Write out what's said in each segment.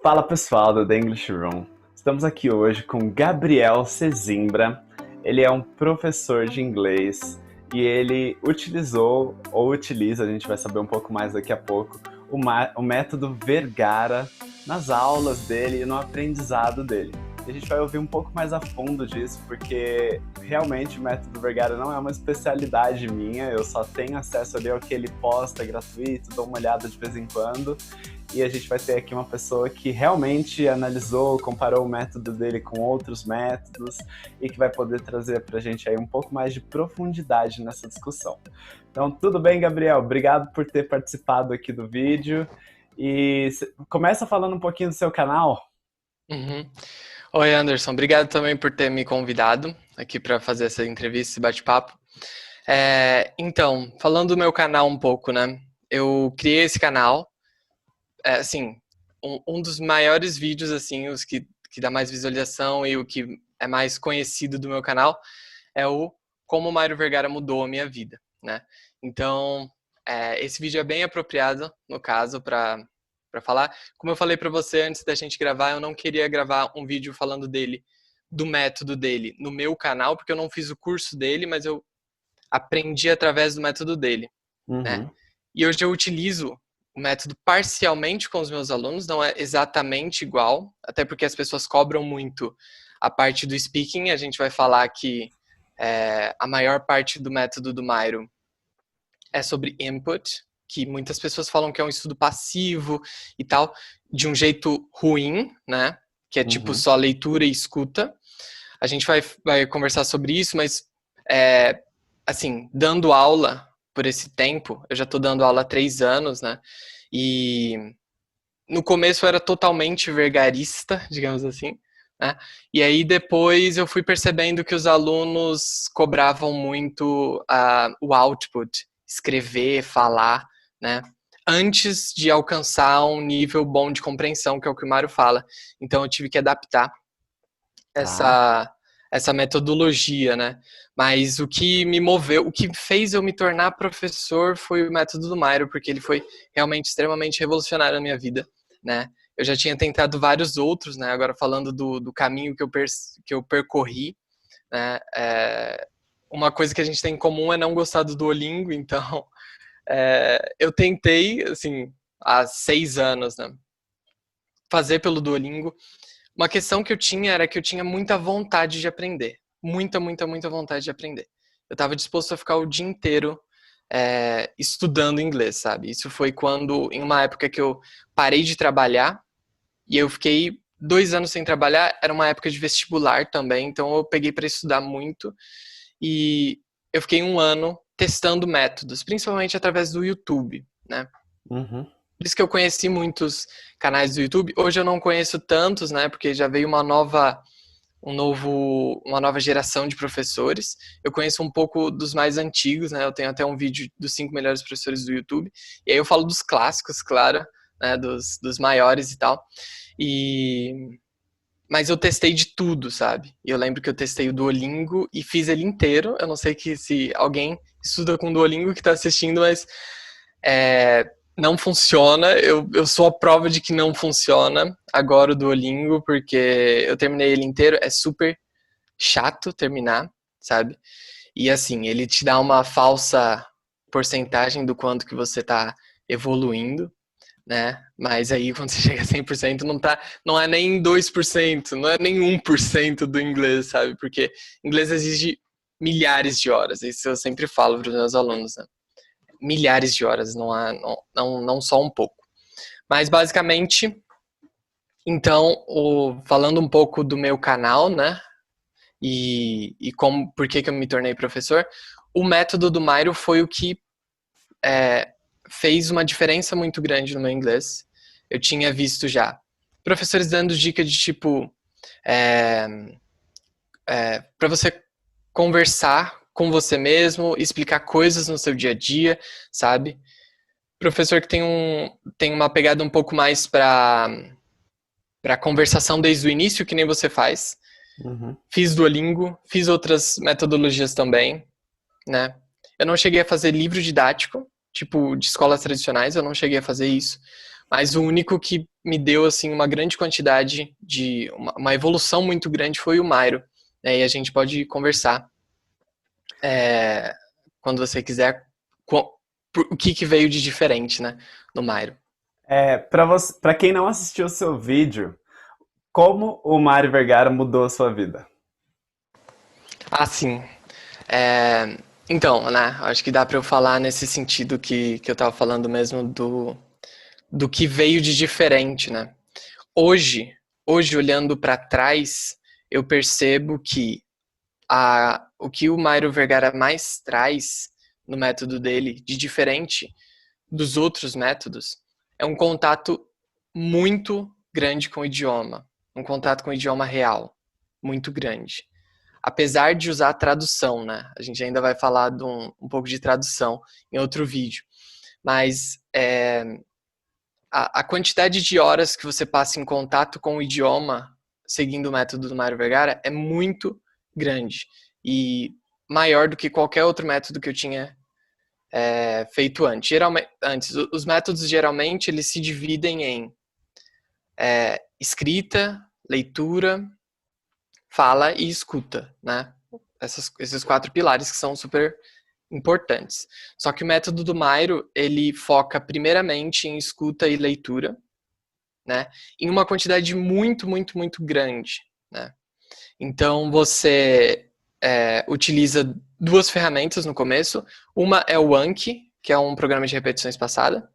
Fala pessoal do The English Room. Estamos aqui hoje com Gabriel Sesimbra. Ele é um professor de inglês e ele utilizou ou utiliza, a gente vai saber um pouco mais daqui a pouco, o método Vergara nas aulas dele e no aprendizado dele. E a gente vai ouvir um pouco mais a fundo disso, porque realmente o método Vergara não é uma especialidade minha, eu só tenho acesso ali ao que ele posta gratuito, dou uma olhada de vez em quando. E a gente vai ter aqui uma pessoa que realmente analisou, comparou o método dele com outros métodos e que vai poder trazer pra gente aí um pouco mais de profundidade nessa discussão. Então, tudo bem, Gabriel? Obrigado por ter participado aqui do vídeo. E começa falando um pouquinho do seu canal. Uhum. Oi, Anderson. Obrigado também por ter me convidado aqui para fazer essa entrevista, esse bate-papo. Então, falando do meu canal um pouco, né? Eu criei esse canal, assim, um dos maiores vídeos, assim, os que dá mais visualização e o que é mais conhecido do meu canal é o Como o Mário Vergara Mudou a Minha Vida, né? Então, esse vídeo é bem apropriado, no caso, para falar. Como eu falei para você antes da gente gravar, eu não queria gravar um vídeo falando dele, do método dele, no meu canal, porque eu não fiz o curso dele, mas eu aprendi através do método dele, né? Uhum. E hoje eu utilizo o método parcialmente com os meus alunos, não é exatamente igual, até porque as pessoas cobram muito a parte do speaking. A gente vai falar que a maior parte do método do Mairo é sobre input, que muitas pessoas falam que é um estudo passivo e tal, de um jeito ruim, né? Que é tipo só leitura e escuta. A gente vai conversar sobre isso, mas assim, dando aula por esse tempo, eu já tô dando aula há 3 anos, né? E no começo eu era totalmente vergarista, digamos assim, né? E aí depois eu fui percebendo que os alunos cobravam muito o output, escrever, falar, né? Antes de alcançar um nível bom de compreensão, que é o que o Mário fala. Então eu tive que adaptar Tá. essa metodologia, né? Mas o que me moveu, o que fez eu me tornar professor foi o método do Mário, porque ele foi realmente extremamente revolucionário na minha vida, né? Eu já tinha tentado vários outros, né? Agora falando do caminho que eu percorri, né? Uma coisa que a gente tem em comum é não gostar do Duolingo, então eu tentei, assim, há 6 anos, né? Fazer pelo Duolingo. Uma questão que eu tinha era que eu tinha muita vontade de aprender. Muita, muita, muita vontade de aprender. Eu estava disposto a ficar o dia inteiro estudando inglês, sabe? Isso foi quando, em uma época que eu parei de trabalhar, e eu fiquei 2 anos sem trabalhar, era uma época de vestibular também, então eu peguei para estudar muito, e eu fiquei 1 ano testando métodos, principalmente através do YouTube, né? Uhum. Por isso que eu conheci muitos canais do YouTube. Hoje eu não conheço tantos, né? Porque já veio uma nova geração de professores. Eu conheço um pouco dos mais antigos, né? Eu tenho até um vídeo dos 5 melhores professores do YouTube. E aí eu falo dos clássicos, claro, né? Dos maiores e tal. Mas eu testei de tudo, sabe? E eu lembro que eu testei o Duolingo e fiz ele inteiro. Eu não sei se alguém estuda com Duolingo que tá assistindo, mas não funciona. Eu sou a prova de que não funciona agora o Duolingo, porque eu terminei ele inteiro. É super chato terminar, sabe? E assim, ele te dá uma falsa porcentagem do quanto que você tá evoluindo, né? Mas aí quando você chega a 100% não é nem 2%, não é nem 1% do inglês, sabe? Porque inglês exige milhares de horas. Isso eu sempre falo para os meus alunos, né? Milhares de horas, não só um pouco. Mas basicamente, então, falando um pouco do meu canal, né? E por que eu me tornei professor, o método do Mairo foi o que fez uma diferença muito grande no meu inglês. Eu tinha visto já professores dando dica de tipo para você conversar com você mesmo, explicar coisas no seu dia a dia, sabe? Professor que tem uma pegada um pouco mais para conversação desde o início, que nem você faz. Uhum. Fiz Duolingo, fiz outras metodologias também, né? Eu não cheguei a fazer livro didático, tipo de escolas tradicionais, eu não cheguei a fazer isso, Mas o único que me deu, assim, uma grande quantidade de... uma evolução muito grande foi o Mairo, né? E a gente pode conversar quando você quiser o que veio de diferente, né, no Mairo. Para quem não assistiu o seu vídeo, como o Mário Vergara mudou a sua vida? Ah, sim. É, então, né, acho que dá para eu falar nesse sentido que eu tava falando mesmo do que veio de diferente, né? Hoje, hoje olhando para trás, eu percebo que o que o Mairo Vergara mais traz no método dele, de diferente dos outros métodos, é um contato muito grande com o idioma, um contato com o idioma real, muito grande. Apesar de usar a tradução, né? A gente ainda vai falar de um pouco de tradução em outro vídeo, mas a quantidade de horas que você passa em contato com o idioma, seguindo o método do Mário Vergara, é muito grande e maior do que qualquer outro método que eu tinha feito antes. Os métodos geralmente eles se dividem em escrita, leitura, fala e escuta, né? Esses 4 pilares que são super importantes. Só que o método do Mairo, ele foca primeiramente em escuta e leitura, né? Em uma quantidade muito, muito, muito grande, né? Então você utiliza 2 ferramentas no começo. Uma é o Anki, que é um programa de repetição espaçada.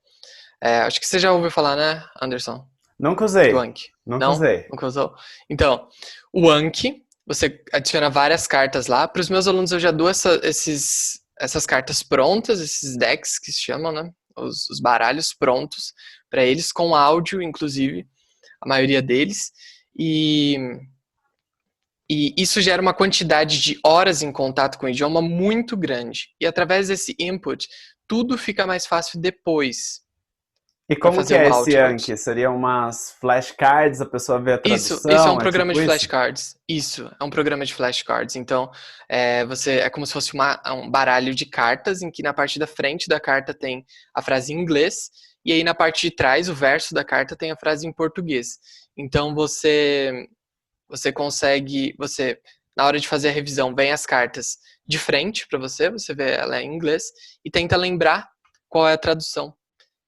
Acho que você já ouviu falar, né, Anderson? Nunca Do usei. Anki. Nunca Não? usei. Nunca usou? Então, o Anki, você adiciona várias cartas lá. Para os meus alunos eu já dou essas cartas prontas, esses decks que se chamam, né? Os baralhos prontos para eles, com áudio, inclusive, a maioria deles. E isso gera uma quantidade de horas em contato com o idioma muito grande. E através desse input, tudo fica mais fácil depois E para como que fazer é o esse output. Seriam Seriam umas flashcards, a pessoa vê a Isso é um tradução, é programa tipo de isso? flashcards. Isso é um programa de flashcards. Então, é como se fosse um baralho de cartas, em que na parte da frente da carta tem a frase em inglês, e aí na parte de trás, o verso da carta, tem a frase em português. Então, você consegue, na hora de fazer a revisão, vem as cartas de frente para você vê ela em inglês, e tenta lembrar qual é a tradução.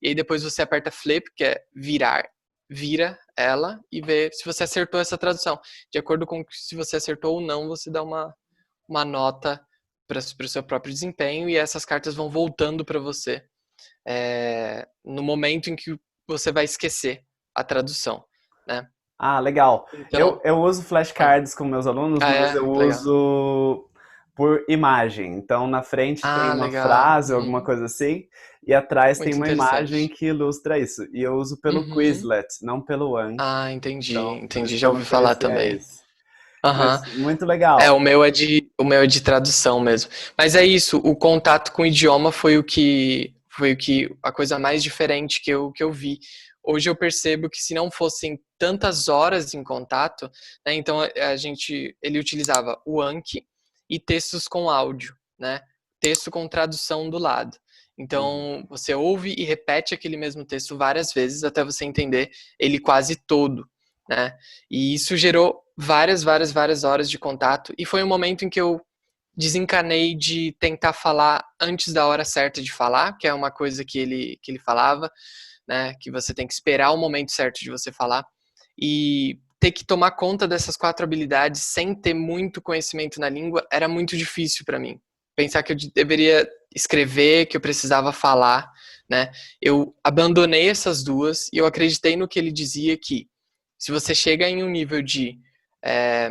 E aí depois você aperta flip, que é virar, vira ela e vê se você acertou essa tradução. De acordo com se você acertou ou não, você dá uma nota para o seu próprio desempenho e essas cartas vão voltando para você no momento em que você vai esquecer a tradução, né? Ah, legal. Eu, Então, eu uso ah, flashcards com meus alunos, mas eu legal. uso por imagem. Então, na frente tem Ah, uma legal. frase ou alguma coisa assim, e atrás tem Muito uma imagem interessante. que ilustra isso. E eu uso pelo Uhum. Quizlet, não pelo Anki. Ah, entendi, Então, por entendi. isso que Já eu ouvi não falar conhecia também. esse. Aham. Mas muito legal. O meu é de tradução mesmo. Mas é isso, o contato com o idioma foi a coisa mais diferente que eu vi. Hoje eu percebo que se não fossem tantas horas em contato, né, então ele utilizava o Anki e textos com áudio, né? Texto com tradução do lado. Uhum. Então você ouve e repete aquele mesmo texto várias vezes até você entender ele quase todo, né? E isso gerou várias, várias, várias horas de contato. E foi um momento em que eu desencanei de tentar falar antes da hora certa de falar, que é uma coisa que ele falava, né? Que você tem que esperar o momento certo de você falar. E ter que tomar conta dessas 4 habilidades sem ter muito conhecimento na língua era muito difícil para mim. Pensar que eu deveria escrever, que eu precisava falar, né? Eu abandonei essas duas e eu acreditei no que ele dizia que se você chega em um nível de é,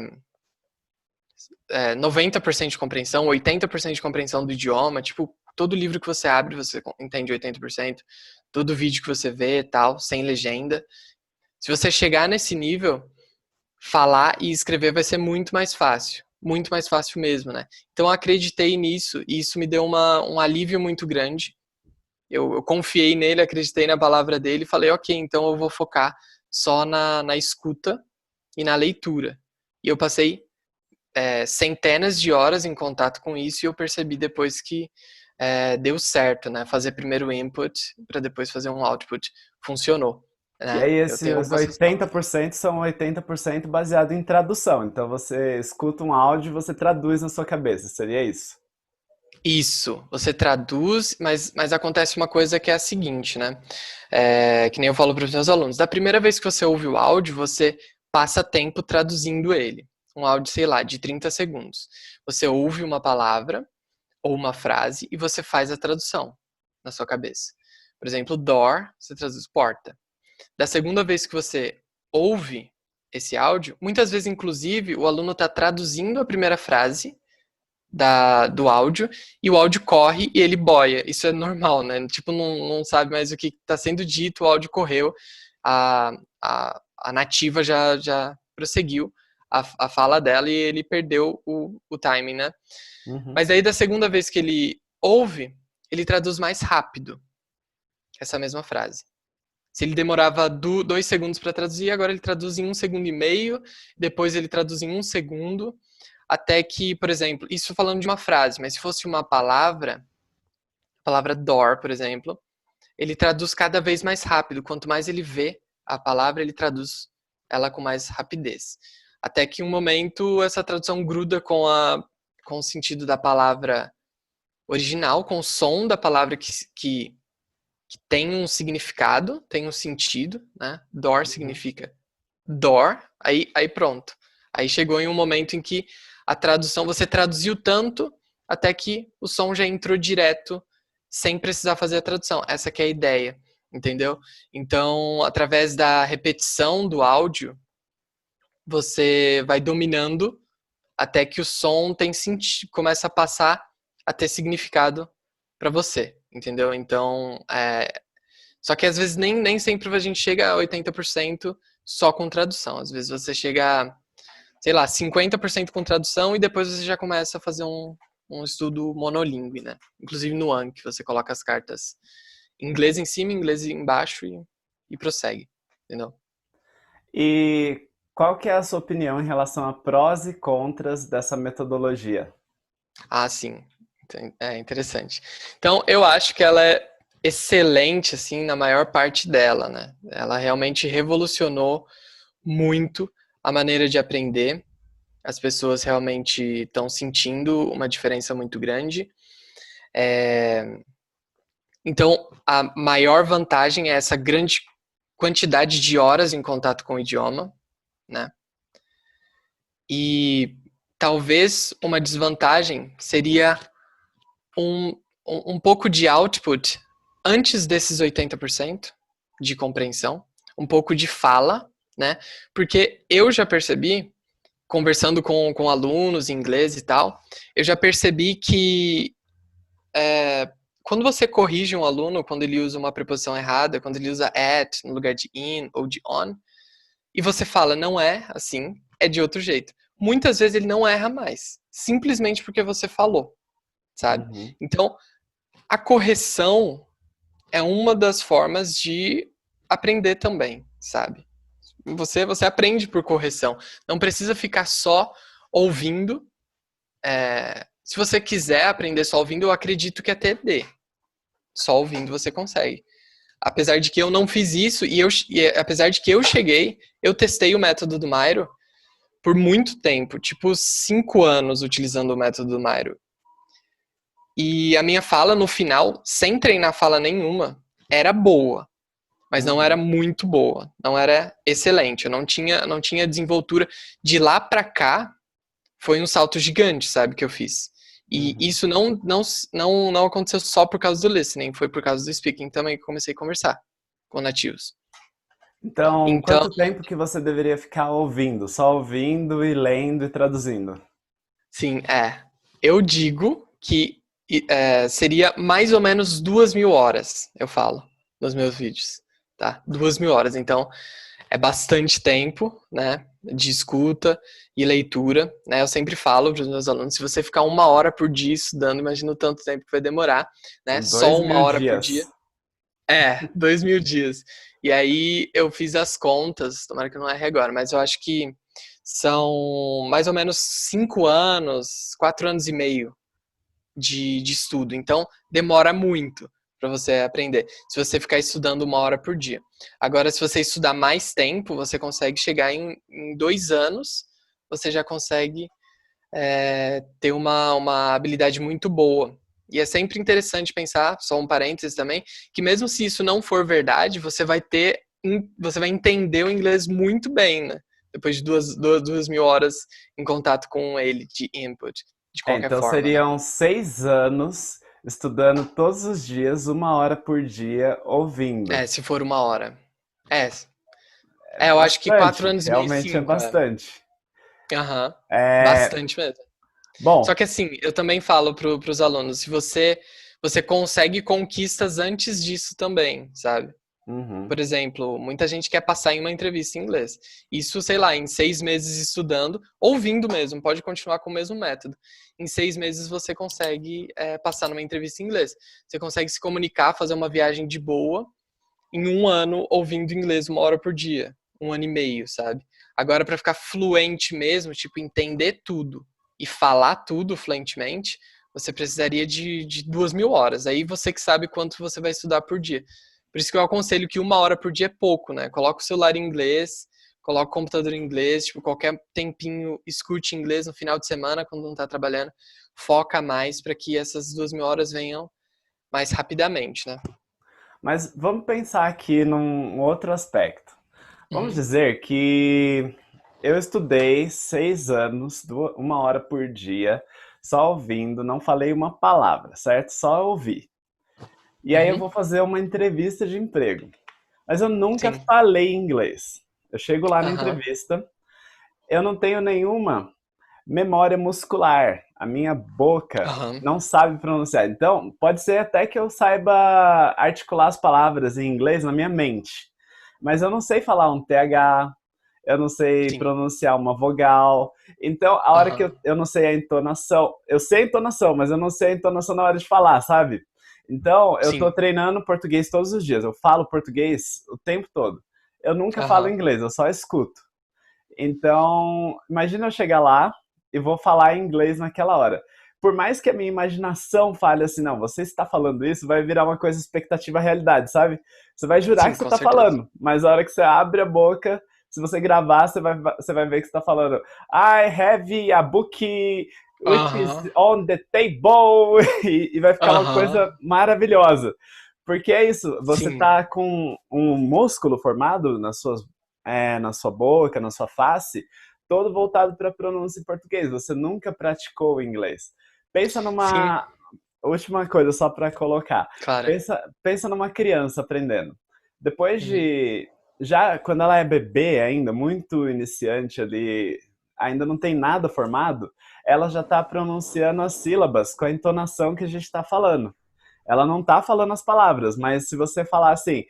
90% de compreensão, 80% de compreensão do idioma, tipo, todo livro que você abre você entende 80%, todo vídeo que você vê tal, sem legenda. Se você chegar nesse nível, falar e escrever vai ser muito mais fácil mesmo, né? Então eu acreditei nisso e isso me deu um alívio muito grande. Eu confiei nele, acreditei na palavra dele e falei, ok, então eu vou focar só na escuta e na leitura. E eu passei centenas de horas em contato com isso e eu percebi depois que deu certo, né? Fazer primeiro o input para depois fazer um output. Funcionou. E né? aí Eu tenho esses algumas respostas. 80% são 80% baseado em tradução. Então você escuta um áudio e você traduz na sua cabeça, seria isso? Isso, você traduz, mas acontece uma coisa que é a seguinte, né? Que nem eu falo para os meus alunos. Da primeira vez que você ouve o áudio, você passa tempo traduzindo ele. Um áudio, sei lá, de 30 segundos. Você ouve uma palavra ou uma frase e você faz a tradução na sua cabeça. Por exemplo, door, você traduz porta. Da segunda vez que você ouve esse áudio, muitas vezes, inclusive, o aluno está traduzindo a primeira frase do áudio e o áudio corre e ele boia. Isso é normal, né? Tipo, não sabe mais o que está sendo dito, o áudio correu, a, a nativa já prosseguiu a fala dela e ele perdeu o timing, né? Uhum. Mas aí da segunda vez que ele ouve, ele traduz mais rápido essa mesma frase. Se ele demorava 2 segundos para traduzir, agora ele traduz em 1 segundo e meio, depois ele traduz em 1 segundo, até que, por exemplo, isso falando de uma frase, mas se fosse uma palavra, a palavra door, por exemplo, ele traduz cada vez mais rápido. Quanto mais ele vê a palavra, ele traduz ela com mais rapidez. Até que em um momento essa tradução gruda com o sentido da palavra original, com o som da palavra que tem um significado, tem um sentido, né? Door Uhum. significa door, aí pronto. Aí chegou em um momento em que a tradução, você traduziu tanto até que o som já entrou direto, sem precisar fazer a tradução. Essa que é a ideia, entendeu? Então, através da repetição do áudio, você vai dominando até que o som tem começa a passar a ter significado para você, entendeu? Então, só que às vezes nem sempre a gente chega a 80% só com tradução. Às vezes você chega a, sei lá, 50% com tradução e depois você já começa a fazer um estudo monolíngue, né? Inclusive no Anki, você coloca as cartas em inglês em cima, inglês embaixo e prossegue, entendeu? E qual que é a sua opinião em relação a prós e contras dessa metodologia? Ah, sim. É interessante. Então, eu acho que ela é excelente, assim, na maior parte dela, né? Ela realmente revolucionou muito a maneira de aprender. As pessoas realmente estão sentindo uma diferença muito grande. É, Então, a maior vantagem é essa grande quantidade de horas em contato com o idioma, né? E talvez uma desvantagem seria um, um pouco de output antes desses 80% de compreensão, um pouco de fala, né? Porque eu já percebi, conversando com alunos em inglês e tal, eu já percebi que quando você corrige um aluno, quando ele usa uma preposição errada, quando ele usa at no lugar de in ou de on, e você fala não é assim, é de outro jeito. Muitas vezes ele não erra mais, simplesmente porque você falou, sabe? Uhum. Então, a correção é uma das formas de aprender também, sabe? Você aprende por correção. Não precisa ficar só ouvindo. Se você quiser aprender só ouvindo, eu acredito que até dê. Só ouvindo você consegue. Apesar de que eu não fiz isso apesar de que eu cheguei, eu testei o método do Mairo por muito tempo, tipo 5 anos utilizando o método do Mairo. E a minha fala no final, sem treinar fala nenhuma, era boa, mas não era Uhum. muito boa, não era excelente. Eu não tinha desenvoltura. De lá pra cá, foi um salto gigante, sabe, que eu fiz. E Uhum. isso não aconteceu só por causa do listening, foi por causa do speaking também que eu comecei a conversar com nativos. Então, Então, quanto tempo que você deveria ficar ouvindo? Só ouvindo e lendo e traduzindo? sim, eu digo que seria mais ou menos 2.000 horas, eu falo, nos meus vídeos, tá? 2.000 horas. Então, é bastante tempo, né, de escuta e leitura, né? Eu sempre falo para os meus alunos, se você ficar 1 hora por dia estudando, imagina o tanto tempo que vai demorar, né? São Só dois uma mil hora por dia. dias. 2.000 dias. E aí eu fiz as contas, tomara que eu não erre agora, mas eu acho que são mais ou menos 5 anos, 4 anos e meio de estudo. Então, demora muito. para você aprender. Se você ficar estudando 1 hora por dia. Agora, se você estudar mais tempo, você consegue chegar em 2 anos, você já consegue ter uma habilidade muito boa. E é sempre interessante pensar, só um parênteses também, que mesmo se isso não for verdade, você vai entender o inglês muito bem, né? Depois de 2.000 horas em contato com ele, de input, de qualquer Então forma, né? seriam 6 anos estudando todos os dias, 1 hora por dia, ouvindo. Se for 1 hora. É, É eu acho que quatro bastante, anos e meio, realmente é 5, bastante. Aham, É, bastante mesmo. Só bom, que assim, eu também falo pros alunos, se você consegue conquistas antes disso também, sabe? uhum. Por exemplo, muita gente quer passar em uma entrevista em inglês. Isso, sei lá, em 6 meses estudando, ouvindo mesmo, pode continuar com o mesmo método. Em 6 meses você consegue passar numa entrevista em inglês. Você consegue se comunicar, fazer uma viagem de boa, em 1 ano ouvindo inglês 1 hora por dia. 1 ano e meio, sabe? Agora, para ficar fluente mesmo, tipo, entender tudo e falar tudo fluentemente, você precisaria de 2.000 horas. Aí você que sabe quanto você vai estudar por dia. Por isso que eu aconselho que 1 hora por dia é pouco, né? Coloca o celular em inglês, coloca o computador em inglês, tipo, qualquer tempinho, escute inglês no final de semana, quando não tá trabalhando. Foca mais para que essas 2.000 horas venham mais rapidamente, né? Mas vamos pensar aqui num outro aspecto. Vamos Uhum. dizer que eu estudei 6 anos, 1 hora por dia, só ouvindo, não falei uma palavra, certo? Só ouvi. E aí eu Uhum. vou fazer uma entrevista de emprego. Mas eu nunca Sim. falei inglês. Eu chego lá na Aham. entrevista, eu não tenho nenhuma memória muscular. A minha boca Aham. não sabe pronunciar. Então, pode ser até que eu saiba articular as palavras em inglês na minha mente. Mas eu não sei falar um TH, eu não sei Sim. pronunciar uma vogal. Então, a hora que Aham. eu não sei a entonação, eu sei a entonação, mas eu não sei a entonação na hora de falar, sabe? Então, eu tô Sim. treinando português todos os dias. Eu falo português o tempo todo. Eu nunca falo Aham. inglês, eu só escuto. Então, imagina eu chegar lá e vou falar inglês naquela hora. Por mais que a minha imaginação fale assim, não, você está falando isso, vai virar uma coisa expectativa realidade, sabe? Você vai jurar Sim, que você com está certeza. falando, mas a hora que você abre a boca, se você gravar, você vai ver que você está falando I have a book which is Aham. on the table e vai ficar uma Aham. coisa maravilhosa. Porque é isso, você Sim. tá com um músculo formado na sua boca, na sua face, todo voltado para a pronúncia em português. Você nunca praticou o inglês. Pensa Sim, numa última coisa só para colocar. claro. Pensa numa criança aprendendo. Depois Uhum. de já quando ela é bebê ainda, muito iniciante ali, ainda não tem nada formado, ela já está pronunciando as sílabas com a entonação que a gente está falando. Ela não está falando as palavras, mas se você falar assim,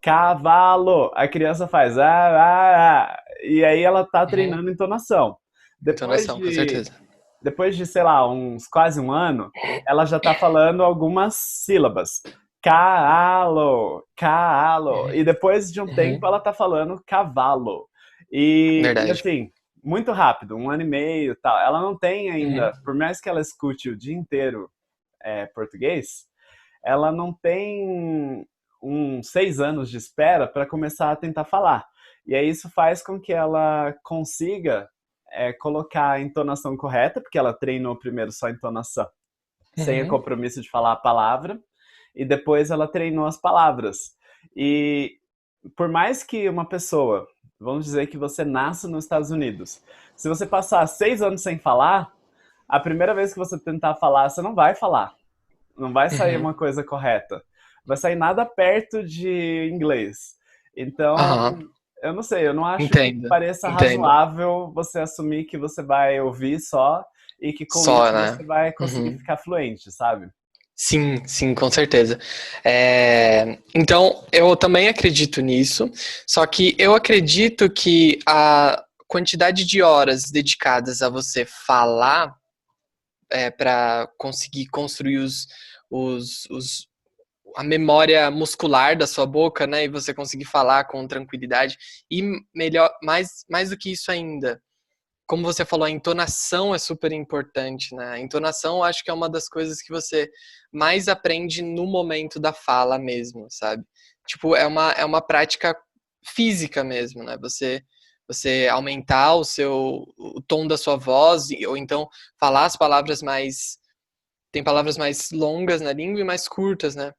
cavalo. A criança faz e aí ela tá Uhum. treinando entonação. Depois Entonação, com de, certeza. depois de, sei lá, uns quase um ano, ela já tá falando algumas sílabas. Calo, calo. Uhum. E depois de um tempo Uhum. ela tá falando cavalo. E Verdade. assim, muito rápido, 1 ano e meio e tal. Ela não tem Uhum. ainda, por mais que ela escute o dia inteiro português, ela não tem uns 6 anos de espera para começar a tentar falar. E aí isso faz com que ela consiga colocar a entonação correta, porque ela treinou primeiro só a entonação, sem o Uhum. compromisso de falar a palavra, e depois ela treinou as palavras. E por mais que uma pessoa, vamos dizer que você nasce nos Estados Unidos, se você passar 6 anos sem falar, a primeira vez que você tentar falar, você não vai falar, não vai sair Uhum. uma coisa correta. Vai sair nada perto de inglês. Então, Aham. eu não sei, eu não acho que Entendo. pareça Entendo. razoável você assumir que você vai ouvir só e que com isso Só, né? você vai conseguir Uhum. ficar fluente, sabe? Sim, sim, com certeza. Então, eu também acredito nisso, só que eu acredito que a quantidade de horas dedicadas a você falar para conseguir construir os, a memória muscular da sua boca, né, e você conseguir falar com tranquilidade, e melhor, mais do que isso ainda, como você falou, a entonação é super importante, né? A entonação eu acho que é uma das coisas que você mais aprende no momento da fala mesmo, sabe? Tipo, é uma prática física mesmo, né? Você aumentar o tom da sua voz, ou então falar as palavras mais. Tem palavras mais longas na língua e mais curtas, né?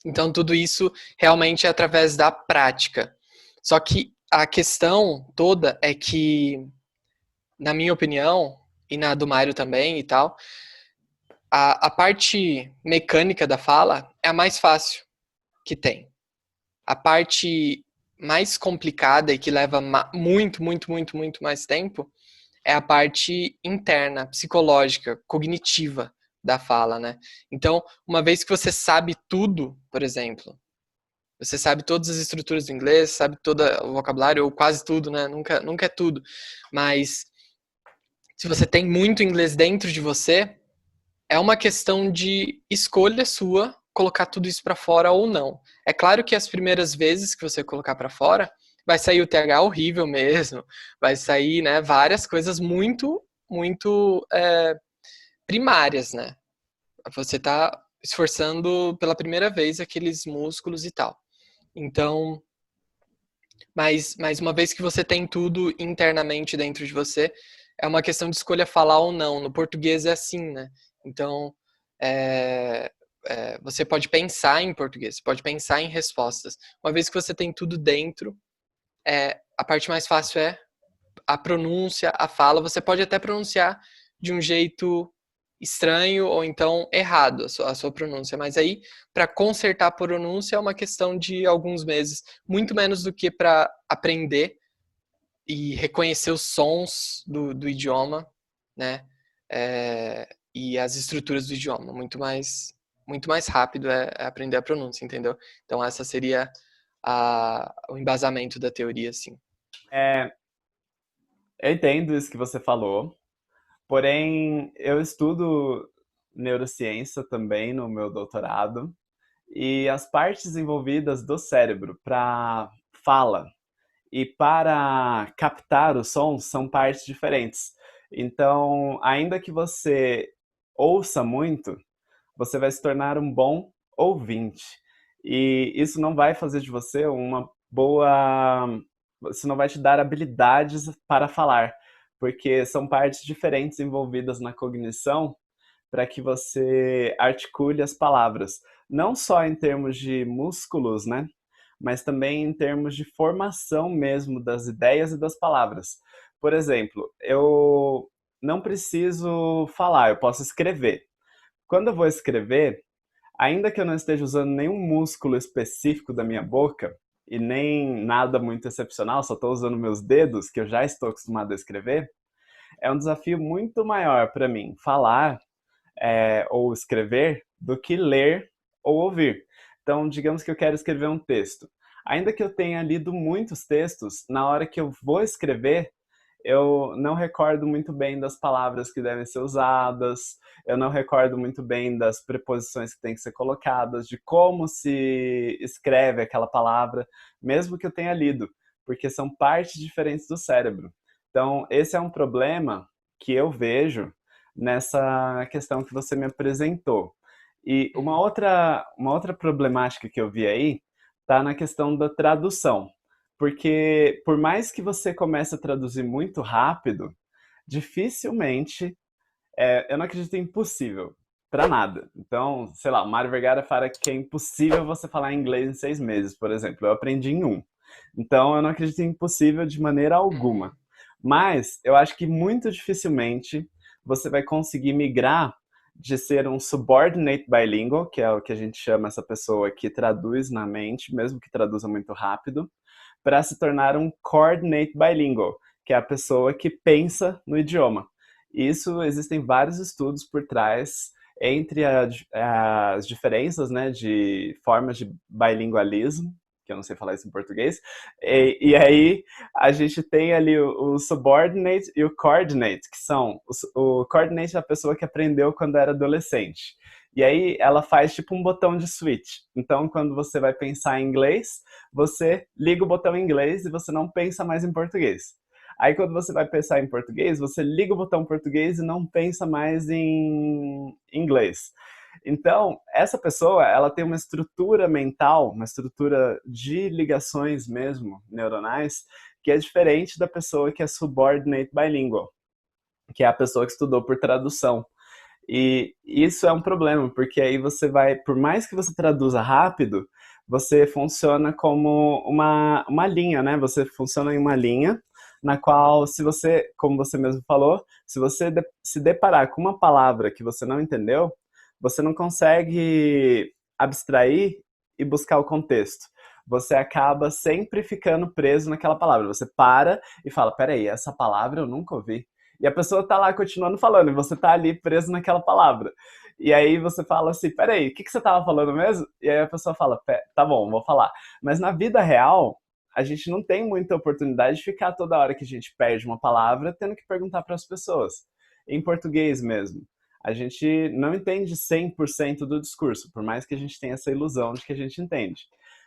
Então, tudo isso realmente é através da prática. Só que a questão toda é que, na minha opinião, e na do Mário também e tal, a parte mecânica da fala é a mais fácil que tem. A parte mais complicada e que leva muito, muito, muito, muito mais tempo é a parte interna, psicológica, cognitiva da fala, né? Então, uma vez que você sabe tudo, por exemplo, você sabe todas as estruturas do inglês, sabe todo o vocabulário, ou quase tudo, né? Nunca é tudo. Mas se você tem muito inglês dentro de você, é uma questão de escolha sua colocar tudo isso para fora ou não. É claro que as primeiras vezes que você colocar para fora, vai sair o TH horrível mesmo, vai sair, né, várias coisas muito, muito primárias, né? Você tá esforçando pela primeira vez aqueles músculos e tal. Então, mas uma vez que você tem tudo internamente dentro de você, é uma questão de escolha falar ou não. No português é assim, né? Então, é, você pode pensar em português, pode pensar em respostas. Uma vez que você tem tudo dentro, a parte mais fácil é a pronúncia, a fala. Você pode até pronunciar de um jeito estranho ou então errado a sua pronúncia, mas aí para consertar a pronúncia é uma questão de alguns meses, muito menos do que para aprender e reconhecer os sons do idioma, né? E as estruturas do idioma, muito mais rápido é aprender a pronúncia, entendeu? Então essa seria o embasamento da teoria, assim. É, eu entendo isso que você falou, porém eu estudo neurociência também no meu doutorado e as partes envolvidas do cérebro para fala e para captar o som são partes diferentes. Então, ainda que você ouça muito, você vai se tornar um bom ouvinte. E isso não vai fazer de você uma boa. Isso não vai te dar habilidades para falar, porque são partes diferentes envolvidas na cognição para que você articule as palavras. Não só em termos de músculos, né? Mas também em termos de formação mesmo das ideias e das palavras. Por exemplo, eu não preciso falar, eu posso escrever. Quando eu vou escrever, ainda que eu não esteja usando nenhum músculo específico da minha boca, e nem nada muito excepcional, só estou usando meus dedos, que eu já estou acostumado a escrever, é um desafio muito maior para mim falar ou escrever do que ler ou ouvir. Então, digamos que eu quero escrever um texto. Ainda que eu tenha lido muitos textos, na hora que eu vou escrever, eu não recordo muito bem das palavras que devem ser usadas, eu não recordo muito bem das preposições que têm que ser colocadas, de como se escreve aquela palavra, mesmo que eu tenha lido, porque são partes diferentes do cérebro. Então, esse é um problema que eu vejo nessa questão que você me apresentou. E uma outra problemática que eu vi aí está na questão da tradução. Porque por mais que você comece a traduzir muito rápido, dificilmente, eu não acredito em impossível para nada. Então, sei lá, o Mário Vergara fala que é impossível você falar inglês em 6 meses, por exemplo. Eu aprendi em um. Então, eu não acredito em impossível de maneira alguma. Uhum. Mas eu acho que muito dificilmente você vai conseguir migrar de ser um subordinate bilingual, que é o que a gente chama essa pessoa que traduz na mente, mesmo que traduza muito rápido, para se tornar um coordinate bilingual, que é a pessoa que pensa no idioma. Isso existem vários estudos por trás entre as diferenças, né, de formas de bilingualismo, que eu não sei falar isso em português, e aí a gente tem ali o subordinate e o coordinate, que são o coordinate é a pessoa que aprendeu quando era adolescente. E aí ela faz tipo um botão de switch. Então, quando você vai pensar em inglês, você liga o botão em inglês e você não pensa mais em português. Aí quando você vai pensar em português, você liga o botão português e não pensa mais em inglês. Então, essa pessoa, ela tem uma estrutura mental, uma estrutura de ligações mesmo, neuronais, que é diferente da pessoa que é subordinate bilingual, que é a pessoa que estudou por tradução. E isso é um problema, porque aí você vai, por mais que você traduza rápido, você funciona como uma linha, né? Você funciona em uma linha na qual, se você, como você mesmo falou, se você se deparar com uma palavra que você não entendeu, você não consegue abstrair e buscar o contexto. Você acaba sempre ficando preso naquela palavra. Você para e fala, peraí, essa palavra eu nunca ouvi. E a pessoa tá lá continuando falando, e você tá ali preso naquela palavra. E aí você fala assim, peraí, o que você tava falando mesmo? E aí a pessoa fala, tá bom, vou falar. Mas na vida real, a gente não tem muita oportunidade de ficar toda hora que a gente perde uma palavra tendo que perguntar para as pessoas. Em português mesmo. A gente não entende 100% do discurso, por mais que a gente tenha essa ilusão de que a gente entende.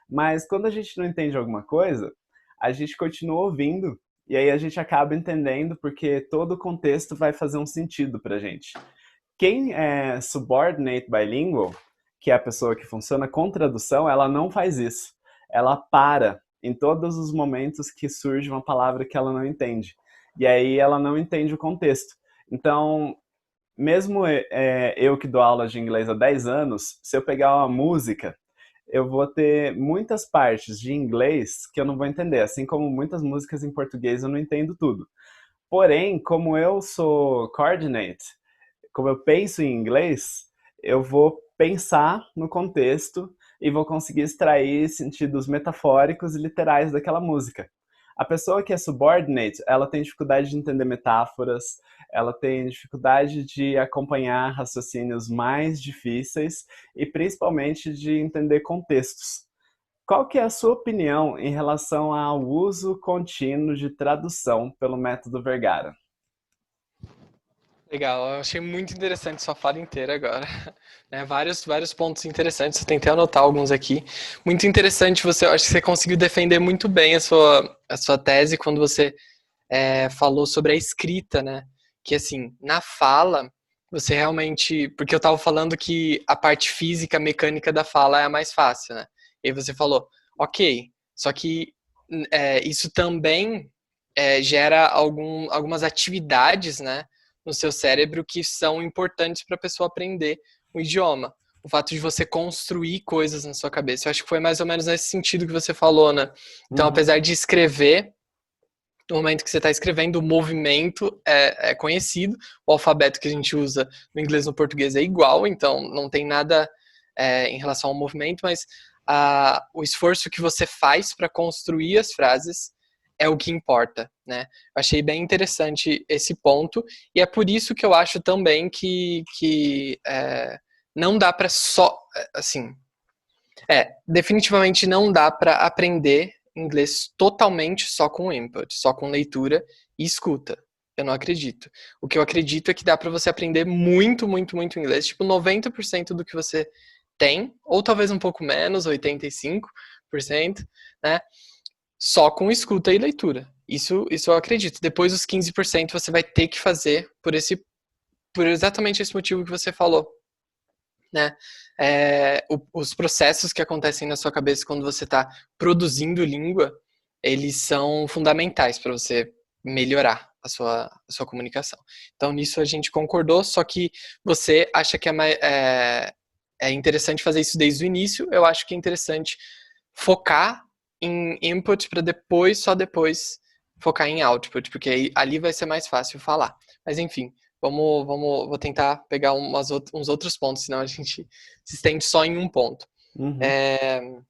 Mas quando a gente não entende alguma coisa, a gente continua ouvindo e aí a gente acaba entendendo porque todo o contexto vai fazer um sentido pra gente. Quem é subordinate bilingual, que é a pessoa que funciona com tradução, ela não faz isso. Ela para em todos os momentos que surge uma palavra que ela não entende. E aí ela não entende o contexto. Então, mesmo eu que dou aula de inglês há 10 anos, se eu pegar uma música, eu vou ter muitas partes de inglês que eu não vou entender, assim como muitas músicas em português eu não entendo tudo. Porém, como eu sou coordinate, como eu penso em inglês, eu vou pensar no contexto e vou conseguir extrair sentidos metafóricos e literais daquela música. A pessoa que é subordinate, ela tem dificuldade de entender metáforas, ela tem dificuldade de acompanhar raciocínios mais difíceis e principalmente de entender contextos. Qual que é a sua opinião em relação ao uso contínuo de tradução pelo método Vergara? Legal, eu achei muito interessante sua fala inteira agora. Né, vários pontos interessantes, eu tentei anotar alguns aqui. Muito interessante, eu acho que você conseguiu defender muito bem a sua tese quando você falou sobre a escrita, né? Que assim, na fala, você realmente. Porque eu estava falando que a parte física, mecânica da fala é a mais fácil, né? E aí você falou, ok, só que isso também gera algumas atividades, né? No seu cérebro que são importantes para a pessoa aprender o idioma. O fato de você construir coisas na sua cabeça. Eu acho que foi mais ou menos nesse sentido que você falou, né? Então, Uhum. apesar de escrever, no momento que você está escrevendo, o movimento é conhecido, o alfabeto que a gente usa no inglês e no português é igual, então não tem nada em relação ao movimento, mas o esforço que você faz para construir as frases é o que importa, né? Eu achei bem interessante esse ponto, e é por isso que eu acho também que não dá para só, assim, definitivamente não dá para aprender inglês totalmente só com input, só com leitura e escuta. Eu não acredito. O que eu acredito é que dá para você aprender muito, muito, muito inglês, tipo 90% do que você tem, ou talvez um pouco menos, 85%, né? Só com escuta e leitura. Isso eu acredito. Depois os 15% você vai ter que fazer por exatamente esse motivo que você falou, né? Os processos que acontecem na sua cabeça quando você está produzindo língua, eles são fundamentais para você melhorar a sua comunicação. Então, nisso a gente concordou, só que você acha que é interessante fazer isso desde o início, eu acho que é interessante focar em input para depois, só depois, focar em output, porque aí, ali vai ser mais fácil falar. Mas, enfim, vou tentar pegar uns outros pontos, senão a gente se estende só em um ponto. Uhum.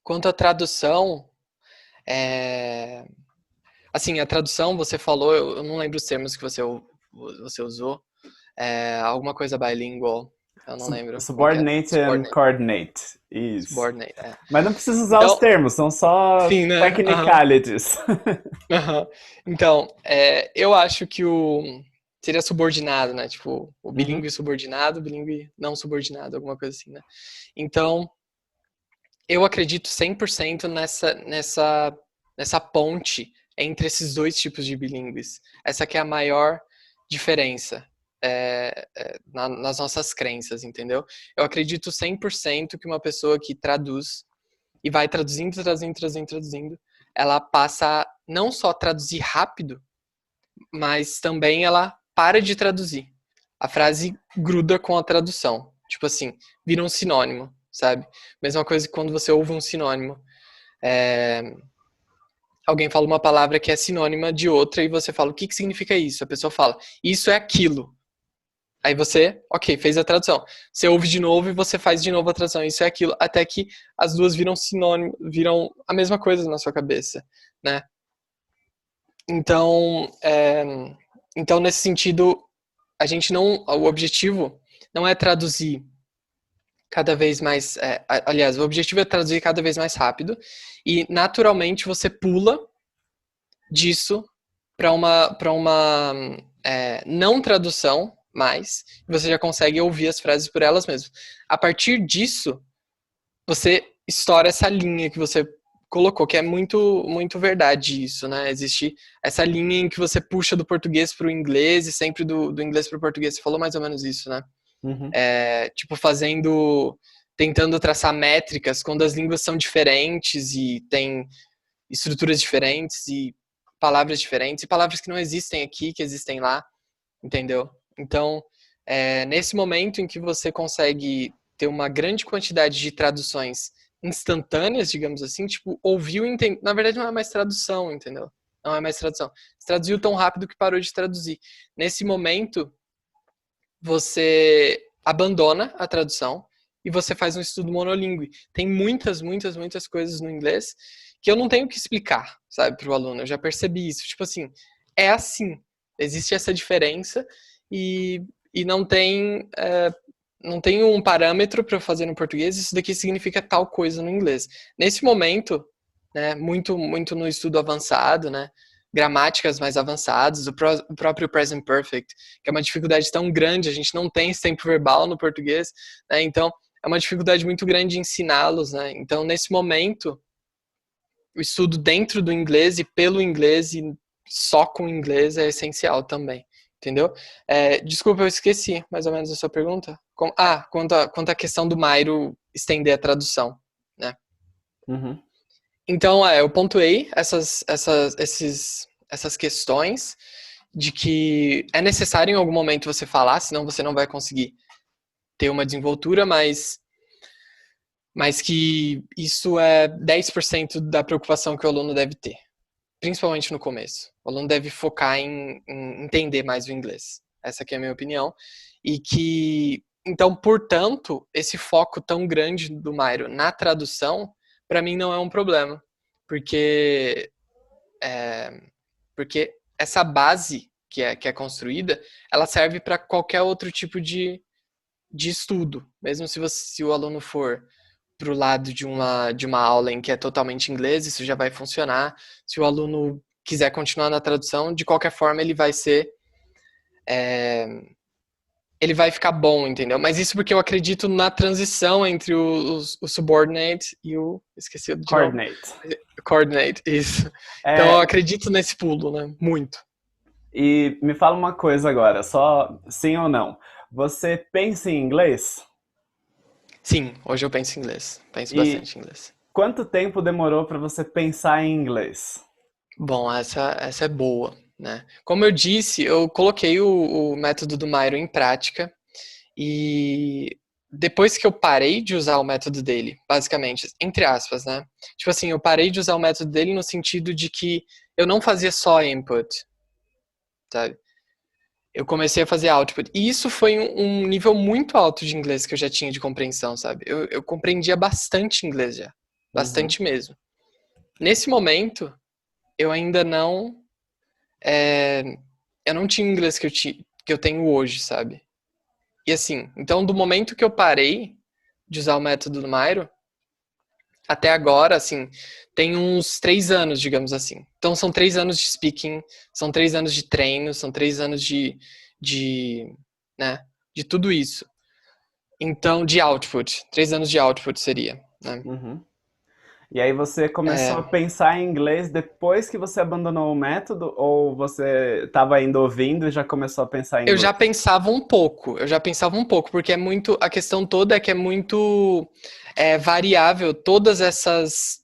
Quanto à tradução, é, assim, a tradução, você falou, eu não lembro os termos que você usou, alguma coisa bilingual, eu não lembro como que é. Subordinate and Subordinate. coordinate. Isso. Subordinate, Mas não precisa usar os Então, termos, são só sim, né? Aham, technicalities. aham. Então, eu acho que seria subordinado, né? Tipo, o Uhum. bilíngue subordinado, o bilíngue não subordinado, alguma coisa assim, né? Então, eu acredito 100% nessa ponte entre esses dois tipos de bilíngues. Essa que é a maior diferença nas nossas crenças, entendeu? Eu acredito 100% que uma pessoa que traduz e vai traduzindo, ela passa a não só traduzir rápido, mas também ela para de traduzir. A frase gruda com a tradução. Tipo assim, vira um sinônimo, sabe? Mesma coisa que quando você ouve um sinônimo. Alguém fala uma palavra que é sinônima de outra e você fala, o que significa isso? A pessoa fala, isso é aquilo. Aí você, ok, fez a tradução. Você ouve de novo e você faz de novo a tradução. Isso é aquilo, até que as duas viram sinônimo, viram a mesma coisa na sua cabeça, né? Então, nesse sentido, o objetivo não é traduzir cada vez mais, aliás, o objetivo é traduzir cada vez mais rápido e naturalmente você pula disso para uma não tradução mais, você já consegue ouvir as frases por elas mesmas. A partir disso, você estoura essa linha que você colocou, que é muito, muito verdade isso, né? Existe essa linha em que você puxa do português para o inglês e sempre do inglês para o português. Você falou mais ou menos isso, né? Uhum. Tipo, tentando traçar métricas quando as línguas são diferentes e tem estruturas diferentes e palavras diferentes e palavras que não existem aqui, que existem lá, entendeu? Então, nesse momento em que você consegue ter uma grande quantidade de traduções instantâneas, digamos assim, tipo, ouviu e entendeu. Na verdade, não é mais tradução, entendeu? Não é mais tradução. Você traduziu tão rápido que parou de traduzir. Nesse momento, você abandona a tradução e você faz um estudo monolíngue. Tem muitas, muitas, muitas coisas no inglês que eu não tenho que explicar, sabe, para o aluno. Eu já percebi isso. Tipo assim, é assim. Existe essa diferença e não tem um parâmetro para fazer no português. Isso daqui significa tal coisa no inglês. Nesse momento, né, muito, muito no estudo avançado, né, gramáticas mais avançadas, o próprio present perfect, que é uma dificuldade tão grande, a gente não tem esse tempo verbal no português, né, então é uma dificuldade muito grande de ensiná-los, né, então nesse momento, o estudo dentro do inglês e pelo inglês e só com o inglês é essencial também, entendeu? Desculpa, eu esqueci mais ou menos a sua pergunta. Quanto à questão do Mairo estender a tradução, né? Uhum. Então, eu pontuei essas questões de que é necessário em algum momento você falar, senão você não vai conseguir ter uma desenvoltura, mas que isso é 10% da preocupação que o aluno deve ter, principalmente no começo. O aluno deve focar em entender mais o inglês. Essa aqui é a minha opinião. E que, então, portanto, esse foco tão grande do Mairo na tradução, para mim não é um problema. Porque essa base que é construída, ela serve para qualquer outro tipo de estudo. Mesmo se o aluno for para o lado de uma aula em que é totalmente inglês, isso já vai funcionar. Se o aluno quiser continuar na tradução, de qualquer forma ele vai ser ele vai ficar bom, entendeu? Mas isso porque eu acredito na transição entre o subordinate e o esqueci de Coordinate. Novo. Coordinate, isso. Então eu acredito nesse pulo, né? Muito. E me fala uma coisa agora, só sim ou não. Você pensa em inglês? Sim, hoje eu penso em inglês. Penso E bastante em inglês. quanto tempo demorou para você pensar em inglês? Bom, essa é boa, né? Como eu disse, eu coloquei o método do Mairo em prática e depois que eu parei de usar o método dele, basicamente, entre aspas, né? Tipo assim, eu parei de usar o método dele no sentido de que eu não fazia só input, sabe? Eu comecei a fazer output. E isso foi um nível muito alto de inglês que eu já tinha de compreensão, sabe? Eu compreendia bastante inglês já. Uhum. Bastante mesmo. Nesse momento, eu ainda não eu não tinha o inglês que eu tenho hoje, sabe? E assim, então do momento que eu parei de usar o método do Mairo, até agora, assim, tem uns 3 anos, digamos assim. Então são 3 anos de speaking, são 3 anos de treino, são 3 anos né, de tudo isso. Então, de output, 3 anos de output seria, né? Uhum. E aí você começou a É, pensar em inglês depois que você abandonou o método, ou você estava ainda ouvindo e já começou a pensar em inglês? eu já pensava um pouco, porque é muito, a questão toda é que é muito variável, todas essas,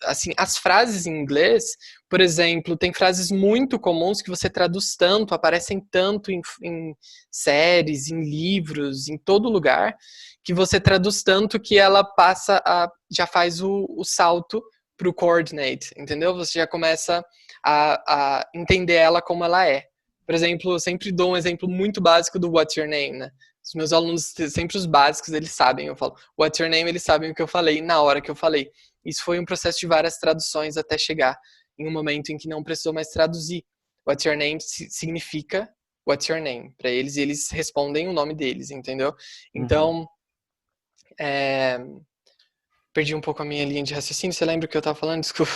assim, as frases em inglês, por exemplo, tem frases muito comuns que você traduz tanto, aparecem tanto em séries, em livros, em todo lugar, que você traduz tanto que ela passa a, já faz o salto para o coordinate, entendeu? Você já começa a entender ela como ela é. Por exemplo, eu sempre dou um exemplo muito básico do What's Your Name, né? Os meus alunos, sempre os básicos, eles sabem. Eu falo, What's Your Name, eles sabem o que eu falei na hora que eu falei. Isso foi um processo de várias traduções até chegar em um momento em que não precisou mais traduzir. What's Your Name significa What's Your Name para eles e eles respondem o nome deles, entendeu? Uhum. Então, é, perdi um pouco a minha linha de raciocínio. Você lembra o que eu estava falando? Desculpa.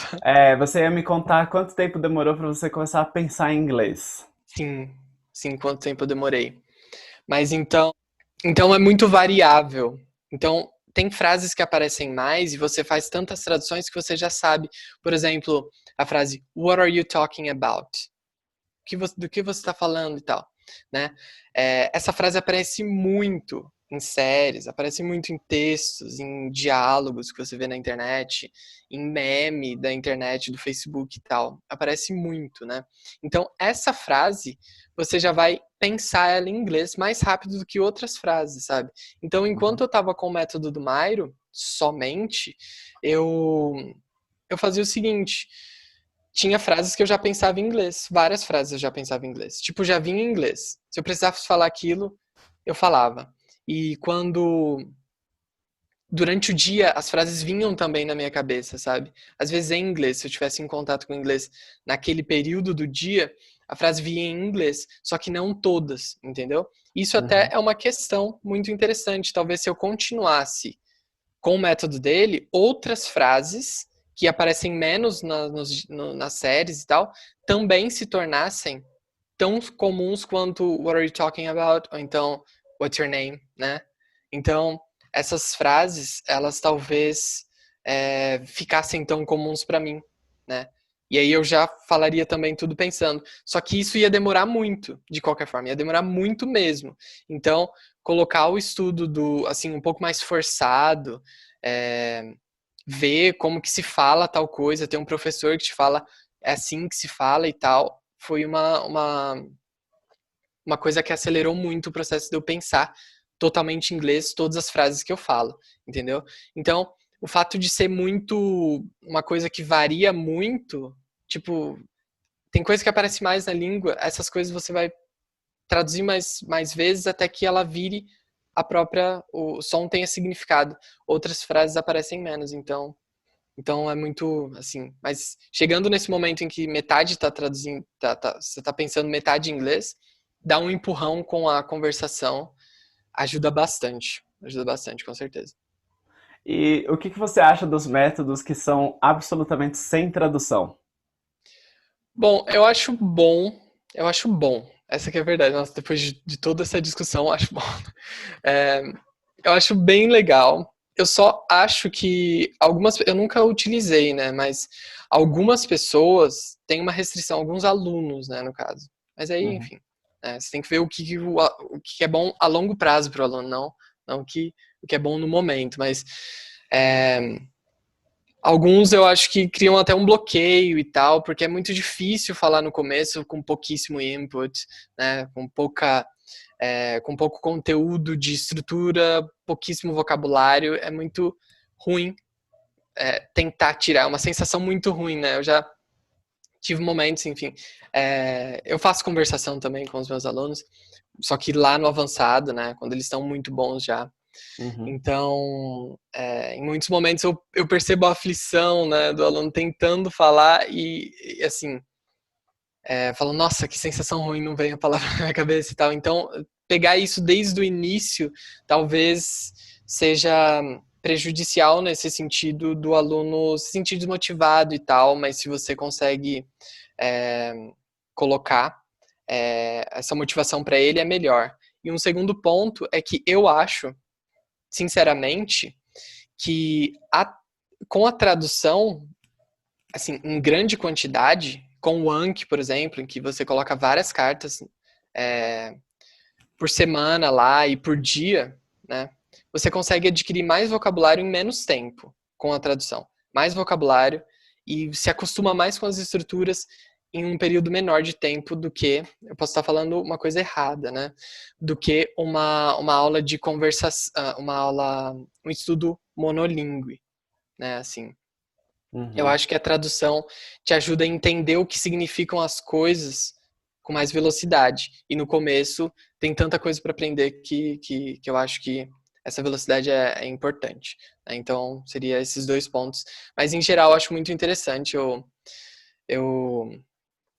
Você ia me contar quanto tempo demorou para você começar a pensar em inglês. Sim, sim, quanto tempo eu demorei. Mas então é muito variável. Então, tem frases que aparecem mais e você faz tantas traduções que você já sabe. Por exemplo, a frase What are you talking about? Do que você está falando e tal, né? Essa frase aparece muito em séries, aparece muito em textos, em diálogos que você vê na internet, em meme da internet, do Facebook e tal. Aparece muito, né? Então, essa frase, você já vai pensar ela em inglês mais rápido do que outras frases, sabe? Então, enquanto Uhum. eu estava com o método do Mairo, somente, eu, eu fazia o seguinte, tinha frases que eu já pensava em inglês. Várias frases eu já pensava em inglês. Tipo, já vinha em inglês. Se eu precisasse falar aquilo, eu falava. E quando. Durante o dia, as frases vinham também na minha cabeça, sabe? Às vezes em inglês, se eu tivesse em contato com o inglês naquele período do dia, a frase vinha em inglês, só que não todas, entendeu? Isso até Uhum. é uma questão muito interessante. Talvez se eu continuasse com o método dele, outras frases que aparecem menos nas séries e tal, também se tornassem tão comuns quanto What are you talking about? Ou então What's your name, né? Então, essas frases, elas talvez ficassem tão comuns para mim, né? E aí eu já falaria também tudo pensando. Só que isso ia demorar muito, de qualquer forma, ia demorar muito mesmo. Então, colocar o estudo do, assim, um pouco mais forçado, é, ver como que se fala tal coisa, ter um professor que te fala é assim que se fala e tal, foi uma coisa que acelerou muito o processo de eu pensar totalmente em inglês todas as frases que eu falo, entendeu? Então, o fato de ser muito uma coisa que varia muito, tipo, tem coisa que aparece mais na língua, essas coisas você vai traduzir mais vezes até que ela vire a própria, o som tenha significado. Outras frases aparecem menos, então é muito assim. Mas chegando nesse momento em que metade está traduzindo, você está pensando metade em inglês, dá um empurrão com a conversação, ajuda bastante, com certeza. E o que que você acha dos métodos que são absolutamente sem tradução? Bom, eu acho bom. Essa que é a verdade. Nossa, depois de toda essa discussão, eu acho bom. É, eu acho bem legal. Eu só acho que eu nunca utilizei, né? Mas algumas pessoas têm uma restrição, alguns alunos, né, no caso. Mas aí, Uhum. enfim, né, você tem que ver o que é bom a longo prazo para o aluno, não o que é bom no momento. Mas é, alguns eu acho que criam até um bloqueio e tal, porque é muito difícil falar no começo com pouquíssimo input, né? Com pouco conteúdo de estrutura, pouquíssimo vocabulário, é muito ruim tentar tirar, é uma sensação muito ruim, né? Eu já tive momentos, enfim. Eu faço conversação também com os meus alunos, só que lá no avançado, né? Quando eles estão muito bons já. Uhum. Então, em muitos momentos eu percebo a aflição, né, do aluno tentando falar e assim, falando, nossa, que sensação ruim, não vem a palavra na minha cabeça e tal. Então, pegar isso desde o início talvez seja prejudicial nesse sentido do aluno se sentir desmotivado e tal, mas se você consegue é, colocar essa motivação para ele, é melhor. E um segundo ponto é que eu acho, sinceramente, que com a tradução, assim, em grande quantidade, com o Anki, por exemplo, em que você coloca várias cartas por semana lá e por dia, né? Você consegue adquirir mais vocabulário em menos tempo com a tradução. Mais vocabulário e se acostuma mais com as estruturas em um período menor de tempo do que, eu posso estar falando uma coisa errada, né? Do que uma aula de conversação, um estudo monolíngue, né? Assim, eu Uhum. acho que a tradução te ajuda a entender o que significam as coisas com mais velocidade. E no começo tem tanta coisa para aprender que eu acho que essa velocidade é importante, né? Então, seria esses dois pontos. Mas, em geral, eu acho muito interessante. Eu, eu